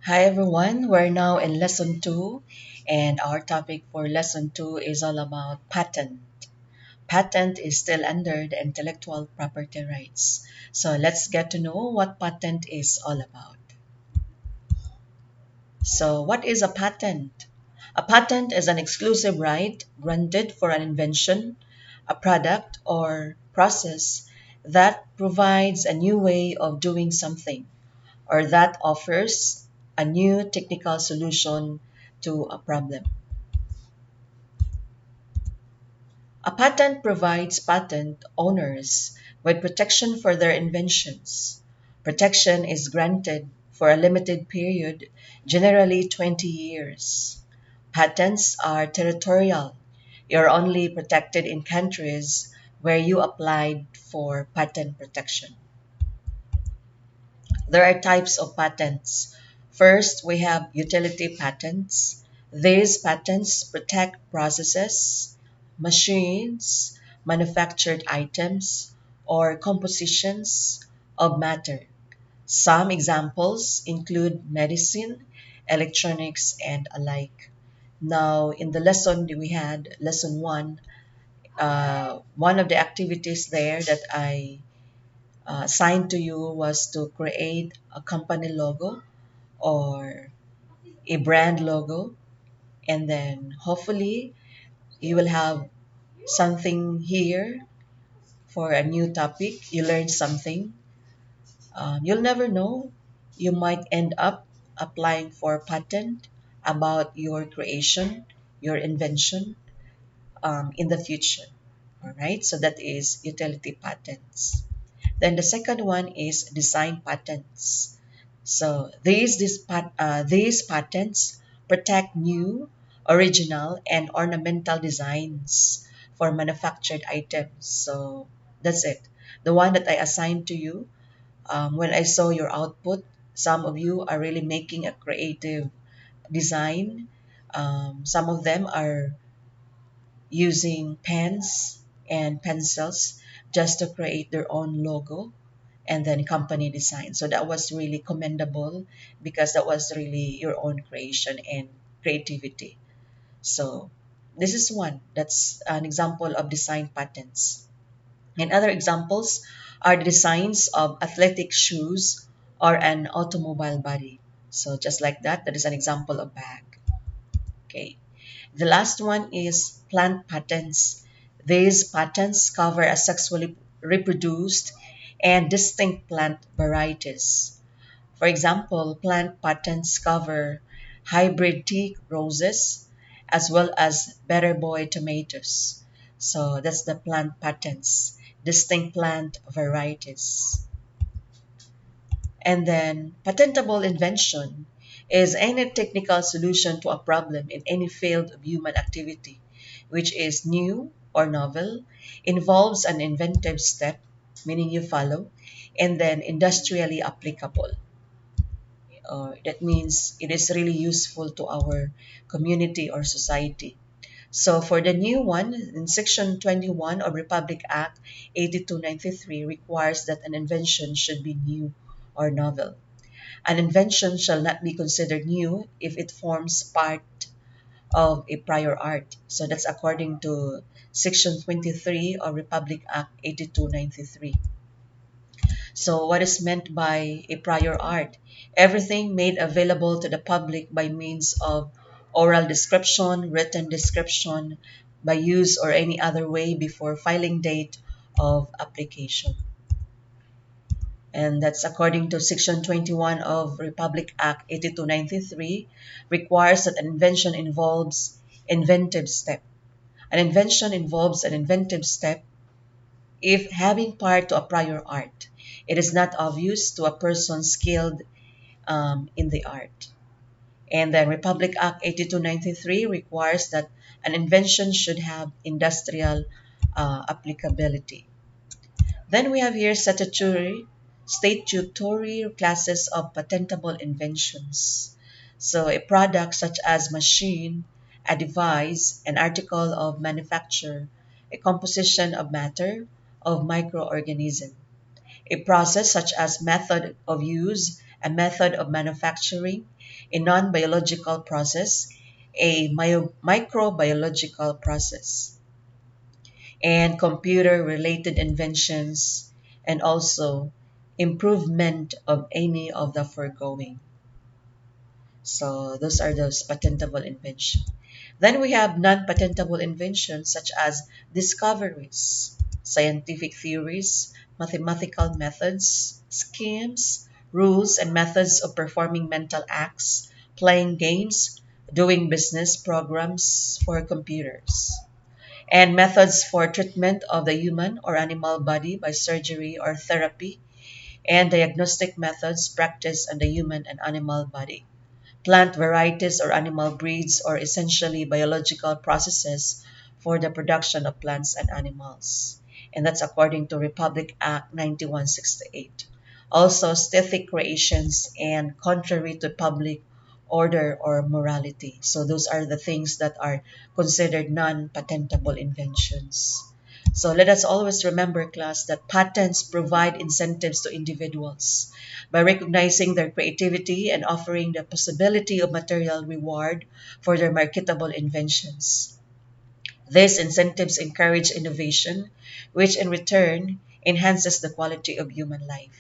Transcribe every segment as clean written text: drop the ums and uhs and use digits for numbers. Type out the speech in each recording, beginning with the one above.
Hi everyone, we're now in lesson 2 and our topic for lesson 2 is all about patent. Patent is still under the intellectual property rights. So let's get to know what patent is all about. So what is a patent? A patent is an exclusive right granted for an invention, a product, or process that provides a new way of doing something or that offers a new technical solution to a problem. A patent provides patent owners with protection for their inventions. Protection is granted for a limited period, generally 20 years. Patents are territorial. You're only protected in countries where you applied for patent protection. There are types of patents. First, we have utility patents. These patents protect processes, machines, manufactured items, or compositions of matter. Some examples include medicine, electronics, and alike. Now, in the lesson that we had, lesson 1, one of the activities there that I assigned to you was to create a company logo or a brand logo, and then hopefully you will have something here for a new topic. You learned something. You'll never know. You might end up applying for patent about your creation, your invention in the future. All right, so that is utility patents. Then the second one is design patents. So these patents protect new, original, and ornamental designs for manufactured items. So that's it. The one that I assigned to you, when I saw your output, some of you are really making a creative design. Some of them are using pens and pencils just to create their own logo and then company design. So that was really commendable because that was really your own creation and creativity. So this is one that's an example of design patents. And other examples are the designs of athletic shoes or an automobile body. So just like that, that is an example of bag. Okay. The last one is plant patents. These patents cover a sexually reproduced and distinct plant varieties. For example, plant patents cover hybrid tea roses as well as better boy tomatoes. So that's the plant patents, distinct plant varieties. And then patentable invention is any technical solution to a problem in any field of human activity, which is new or novel, involves an inventive step, meaning you follow, and then industrially applicable. That means it is really useful to our community or society. So for the new one, in Section 21 of Republic Act 8293 requires that an invention should be new or novel. An invention shall not be considered new if it forms part of a prior art. So that's according to Section 23 of Republic Act 8293. So what is meant by a prior art? Everything made available to the public by means of oral description, written description, by use or any other way before filing date of application. And that's according to Section 21 of Republic Act 8293, requires that an invention involves inventive step. An invention involves an inventive step if having part to a prior art. It is not obvious to a person skilled in the art. And then Republic Act 8293 requires that an invention should have industrial applicability. Then we have here statutory classes of patentable inventions. So a product such as machine, a device, an article of manufacture, a composition of matter, of microorganism. A process such as method of use, a method of manufacturing, a non-biological process, a microbiological process, and computer-related inventions, and also improvement of any of the foregoing. So those are those patentable inventions. Then we have non-patentable inventions such as discoveries, scientific theories, mathematical methods, schemes, rules and methods of performing mental acts, playing games, doing business programs for computers, and methods for treatment of the human or animal body by surgery or therapy, and diagnostic methods practiced on the human and animal body. Plant varieties or animal breeds or essentially biological processes for the production of plants and animals. And that's according to Republic Act 9168. Also, aesthetic creations and contrary to public order or morality. So those are the things that are considered non-patentable inventions. So let us always remember, class, that patents provide incentives to individuals by recognizing their creativity and offering the possibility of material reward for their marketable inventions. These incentives encourage innovation, which in return enhances the quality of human life.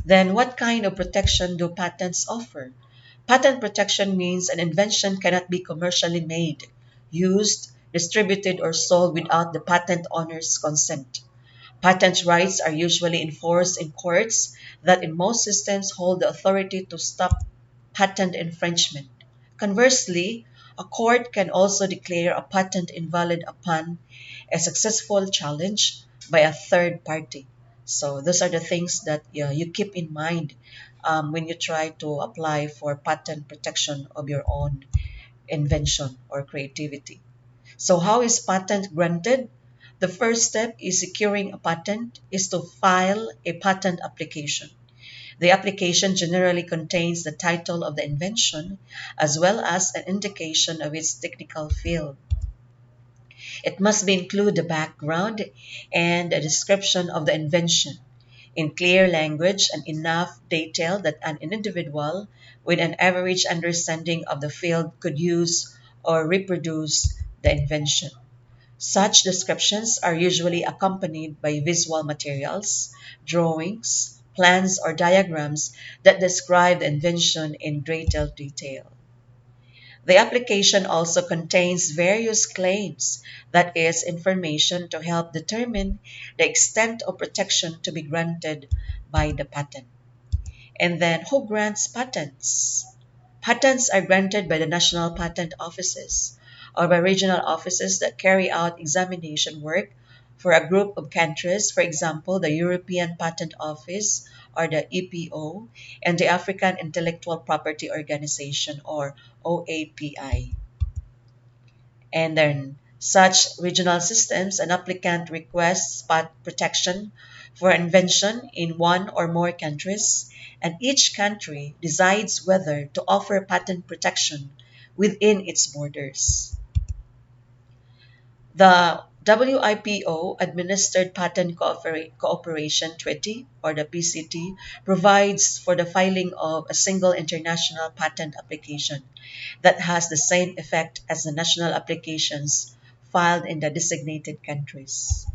Then, what kind of protection do patents offer? Patent protection means an invention cannot be commercially made, used, distributed, or sold without the patent owner's consent. Patent rights are usually enforced in courts that in most systems hold the authority to stop patent infringement. Conversely, a court can also declare a patent invalid upon a successful challenge by a third party. So those are the things that you keep in mind when you try to apply for patent protection of your own invention or creativity. So how is patent granted? The first step is securing a patent is to file a patent application. The application generally contains the title of the invention as well as an indication of its technical field. It must be include the background and a description of the invention in clear language and enough detail that an individual with an average understanding of the field could use or reproduce the invention. Such descriptions are usually accompanied by visual materials, drawings, plans, or diagrams that describe the invention in greater detail. The application also contains various claims, that is, information to help determine the extent of protection to be granted by the patent. And then, who grants patents? Patents are granted by the national patent offices or by regional offices that carry out examination work for a group of countries, for example, the European Patent Office or the EPO and the African Intellectual Property Organization or OAPI. And then such regional systems, an applicant requests spot protection for invention in one or more countries, and each country decides whether to offer patent protection within its borders. The WIPO Administered Patent Cooperation Treaty, or the PCT, provides for the filing of a single international patent application that has the same effect as the national applications filed in the designated countries.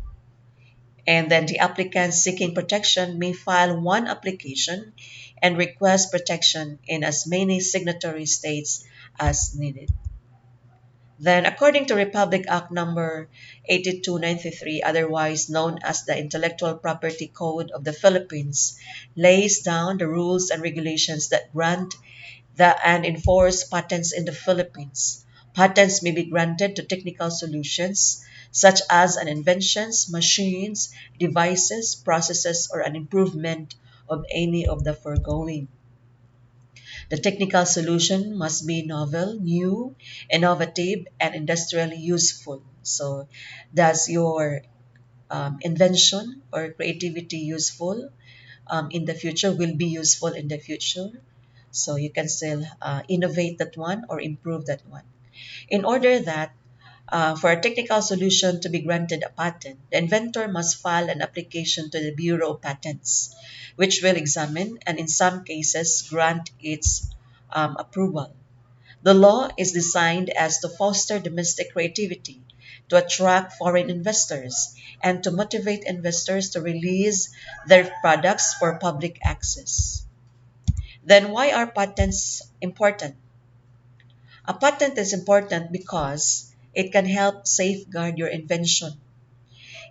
And then the applicant seeking protection may file one application and request protection in as many signatory states as needed. Then, according to Republic Act number 8293, otherwise known as the Intellectual Property Code of the Philippines, lays down the rules and regulations that grant and enforce patents in the Philippines. Patents may be granted to technical solutions such as an inventions, machines, devices, processes, or an improvement of any of the foregoing. The technical solution must be novel, new, innovative, and industrially useful. So, does your invention or creativity useful in the future, will be useful in the future? So, you can still innovate that one or improve that one. In order that For a technical solution to be granted a patent, the inventor must file an application to the Bureau of Patents, which will examine and, in some cases, grant its approval. The law is designed as to foster domestic creativity, to attract foreign investors, and to motivate investors to release their products for public access. Then why are patents important? A patent is important because it can help safeguard your invention.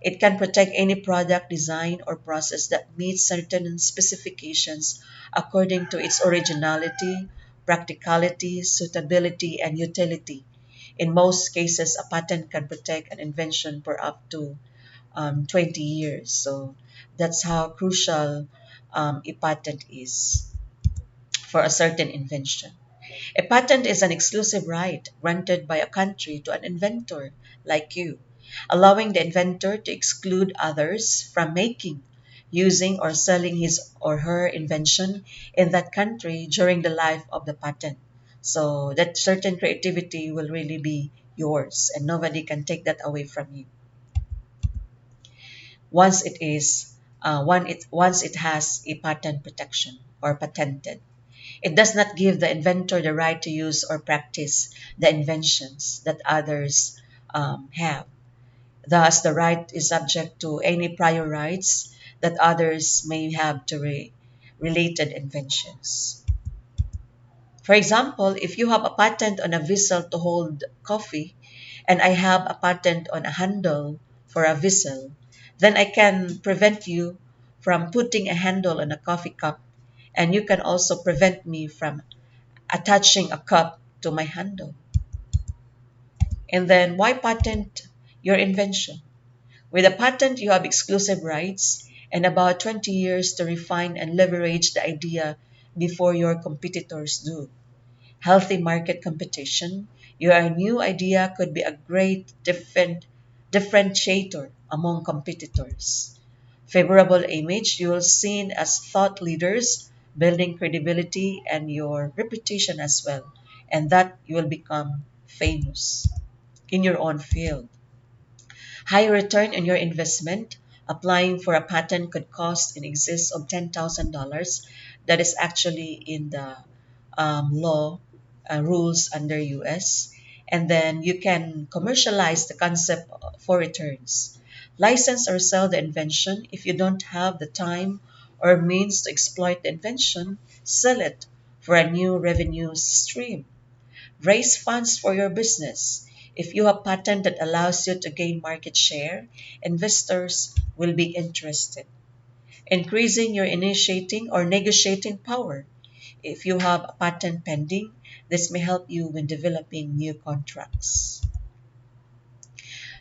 It can protect any product, design, or process that meets certain specifications according to its originality, practicality, suitability, and utility. In most cases, a patent can protect an invention for up to 20 years. So that's how crucial a patent is for a certain invention. A patent is an exclusive right granted by a country to an inventor like you, allowing the inventor to exclude others from making, using, or selling his or her invention in that country during the life of the patent. So that certain creativity will really be yours and nobody can take that away from you once it is once it has a patent protection or patented. It does not give the inventor the right to use or practice the inventions that others have. Thus, the right is subject to any prior rights that others may have to related inventions. For example, if you have a patent on a vessel to hold coffee, and I have a patent on a handle for a vessel, then I can prevent you from putting a handle on a coffee cup, and you can also prevent me from attaching a cup to my handle. And then why patent your invention? With a patent, you have exclusive rights and about 20 years to refine and leverage the idea before your competitors do. Healthy market competition, your new idea could be a great differentiator among competitors. Favorable image, you will seen as thought leaders, building credibility and your reputation as well, and that you will become famous in your own field. High return on your investment, applying for a patent could cost in excess of $10,000. That is actually in the law rules under US. And then you can commercialize the concept for returns. License or sell the invention. If you don't have the time or means to exploit the invention, sell it for a new revenue stream. Raise funds for your business. If you have patent that allows you to gain market share, investors will be interested. Increasing your initiating or negotiating power. If you have a patent pending, this may help you when developing new contracts.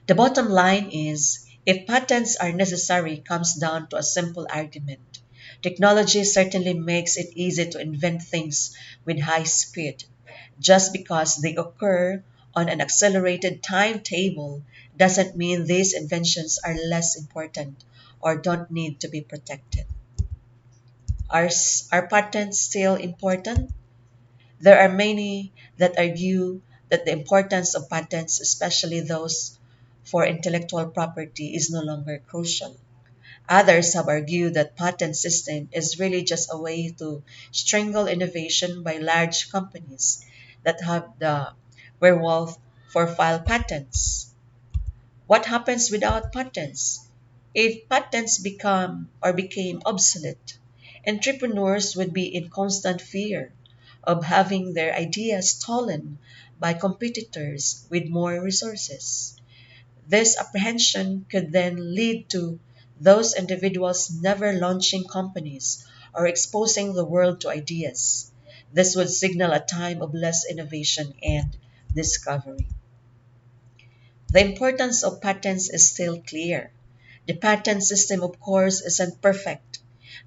The bottom line is, if patents are necessary, comes down to a simple argument. Technology certainly makes it easy to invent things with high speed. Just because they occur on an accelerated timetable doesn't mean these inventions are less important or don't need to be protected. Are patents still important? There are many that argue that the importance of patents, especially those for intellectual property, is no longer crucial. Others have argued that patent system is really just a way to strangle innovation by large companies that have the wherewithal for file patents. What happens without patents? If patents become or became obsolete, entrepreneurs would be in constant fear of having their ideas stolen by competitors with more resources. This apprehension could then lead to those individuals never launching companies or exposing the world to ideas. This would signal a time of less innovation and discovery. The importance of patents is still clear. The patent system, of course, isn't perfect.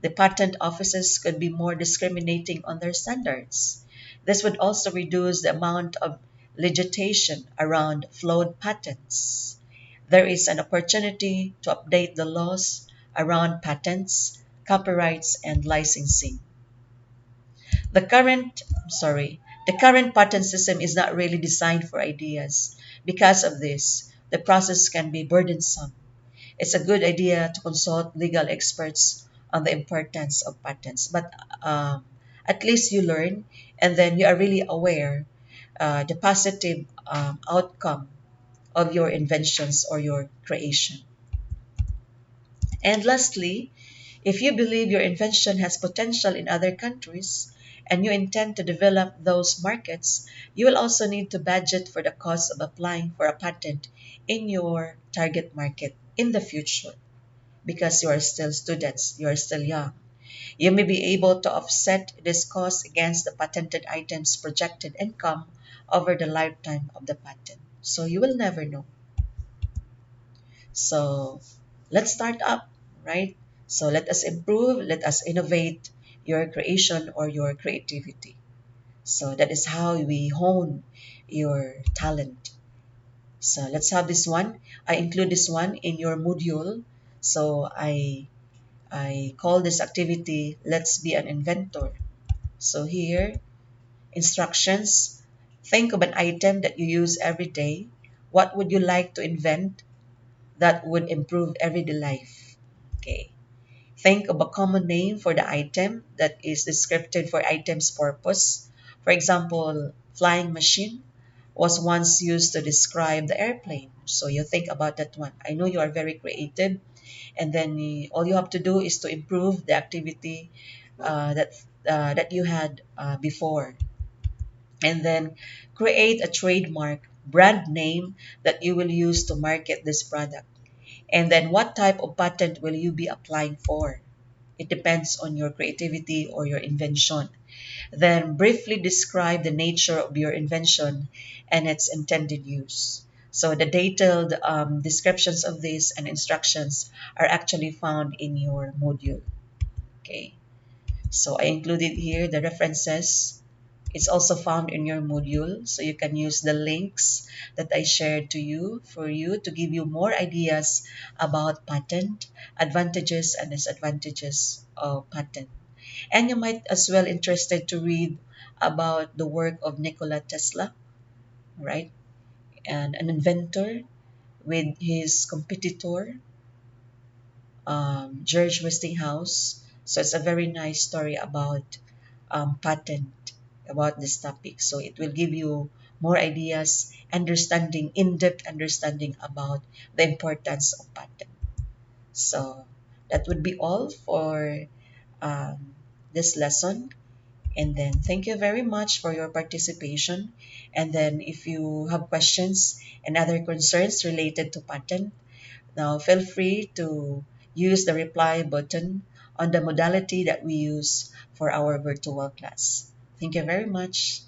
The patent offices could be more discriminating on their standards. This would also reduce the amount of litigation around flawed patents. There is an opportunity to update the laws around patents, copyrights, and licensing. The current, sorry, The current patent system is not really designed for ideas. Because of this, the process can be burdensome. It's a good idea to consult legal experts on the importance of patents, but um, at least you learn and then you are really aware the positive outcome of your inventions or your creation. And lastly, if you believe your invention has potential in other countries and you intend to develop those markets, you will also need to budget for the cost of applying for a patent in your target market in the future because you are still students, you are still young. You may be able to offset this cost against the patented item's projected income over the lifetime of the patent. So you will never know. So let's start up, right? So let us improve, let us innovate your creation or your creativity. So that is how we hone your talent. So let's have this one. I include this one in your module. So I call this activity Let's Be an Inventor. So here, instructions. Think of an item that you use every day. What would you like to invent that would improve everyday life? Okay. Think of a common name for the item that is descriptive for item's purpose. For example, flying machine was once used to describe the airplane. So you think about that one. I know you are very creative, and then all you have to do is to improve the activity that you had before, and then create a trademark brand name that you will use to market this product. And then what type of patent will you be applying for? It depends on your creativity or your invention. Then briefly describe the nature of your invention and its intended use. So the detailed descriptions of this and instructions are actually found in your module. Okay. So I included here the references. It's also found in your module, so you can use the links that I shared to you for you to give you more ideas about patent, advantages and disadvantages of patent. And you might as well interested to read about the work of Nikola Tesla, right? And an inventor with his competitor, George Westinghouse. So it's a very nice story about patent, about this topic. So it will give you more ideas, understanding, in-depth understanding about the importance of patent. So that would be all for um, this lesson. And then thank you very much for your participation. And then if you have questions and other concerns related to patent, now feel free to use the reply button on the modality that we use for our virtual class. Thank you very much.